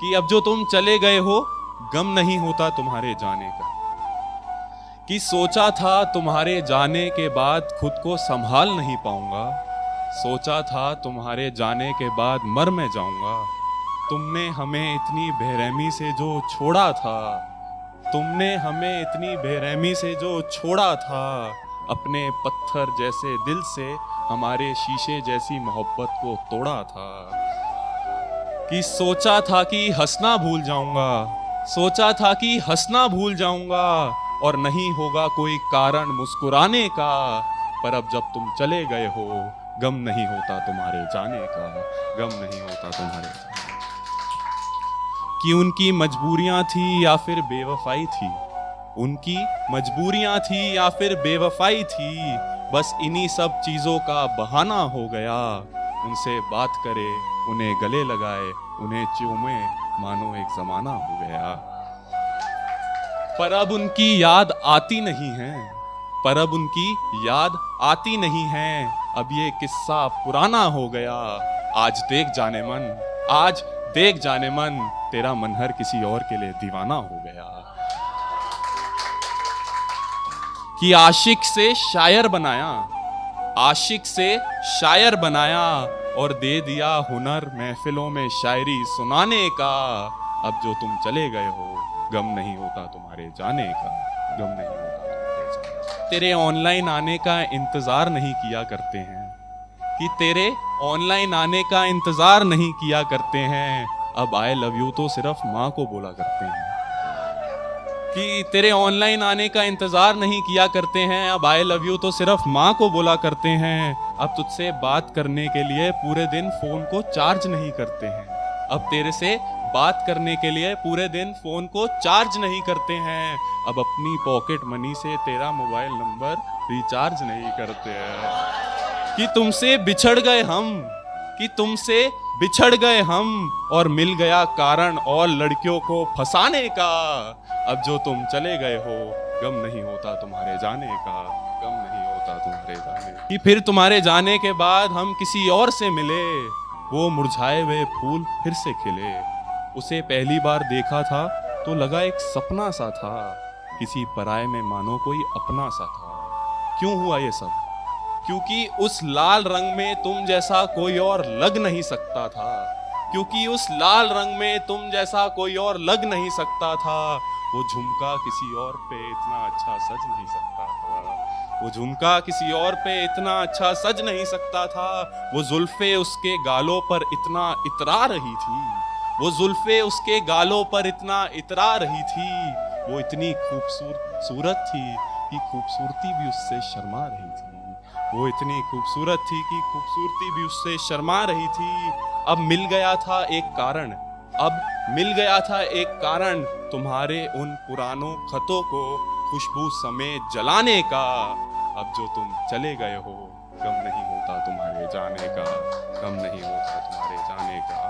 कि अब जो तुम चले गए हो गम नहीं होता तुम्हारे जाने का, कि सोचा था तुम्हारे जाने के बाद खुद को संभाल नहीं पाऊंगा, सोचा था तुम्हारे जाने के बाद मर मैं जाऊंगा। तुमने हमें इतनी बेरहमी से जो छोड़ा था, तुमने हमें इतनी बेरहमी से जो छोड़ा था, अपने पत्थर जैसे दिल से हमारे शीशे जैसी मोहब्बत को तोड़ा था। कि सोचा था कि हंसना भूल जाऊंगा, सोचा था कि हंसना भूल जाऊंगा और नहीं होगा कोई कारण मुस्कुराने का, पर अब जब तुम चले गए हो गम नहीं होता तुम्हारे जाने का, गम नहीं होता तुम्हारे जाने का। कि उनकी मजबूरियां थी या फिर बेवफाई थी, उनकी मजबूरियां थी या फिर बेवफाई थी, बस इन्हीं सब चीजों का बहाना हो गया। उनसे बात करे, उन्हें गले लगाए, उन्हें चूमे, मानो एक जमाना हो गया। पर अब उनकी याद आती नहीं है, पर अब उनकी याद आती नहीं है, अब ये किस्सा पुराना हो गया। आज देख जाने मन, आज देख जाने मन, तेरा मनहर किसी और के लिए दीवाना हो गया। कि आशिक से शायर बनाया, आशिक से शायर बनाया और दे दिया हुनर महफिलों में शायरी सुनाने का। अब जो तुम चले गए हो गम नहीं होता तुम्हारे जाने का, गम नहीं होता तुम्हारे जाने का। तेरे ऑनलाइन आने का इंतजार नहीं किया करते हैं, कि तेरे ऑनलाइन आने का इंतजार नहीं किया करते हैं, अब आई लव यू तो सिर्फ माँ को बोला करते हैं। कि तेरे ऑनलाइन आने का इंतजार नहीं किया करते हैं, अब आई लव यू तो सिर्फ माँ को बोला करते हैं। अब तुझसे बात करने के लिए पूरे दिन फोन को चार्ज नहीं करते हैं, अब तेरे से बात करने के लिए पूरे दिन फोन को चार्ज नहीं करते हैं, अब अपनी पॉकेट मनी से तेरा मोबाइल नंबर रिचार्ज नहीं करते हैं। कि तुमसे बिछड़ गए हम, कि तुमसे बिछड़ गए हम और मिल गया कारण और लड़कियों को फंसाने का। अब जो तुम चले गए हो गम नहीं होता तुम्हारे जाने का, गम नहीं होता तुम्हारे जाने का। कि फिर तुम्हारे जाने के बाद हम किसी और से मिले, वो मुरझाए हुए फूल फिर से खिले। उसे पहली बार देखा था तो लगा एक सपना सा था, किसी पराये में मानो कोई अपना सा था। क्यों हुआ ये सब? क्योंकि उस लाल रंग में तुम जैसा कोई और लग नहीं सकता था, क्योंकि उस लाल रंग में तुम जैसा कोई और लग नहीं सकता था। वो झुमका किसी और पे इतना अच्छा सज नहीं सकता था, वो झुमका किसी और पे इतना अच्छा सज नहीं सकता था। वो जुल्फे उसके गालों पर इतना इतरा रही थी, वो जुल्फे उसके गालों पर इतना इतरा रही थी। वो इतनी खूबसूरत थी कि खूबसूरती भी उससे शर्मा रही थी, वो इतनी खूबसूरत थी कि खूबसूरती भी उससे शर्मा रही थी। अब मिल गया था एक कारण, अब मिल गया था एक कारण तुम्हारे उन पुरानों खतों को खुशबू समेत जलाने का। अब जो तुम चले गए हो गम नहीं होता तुम्हारे जाने का, गम नहीं होता तुम्हारे जाने का।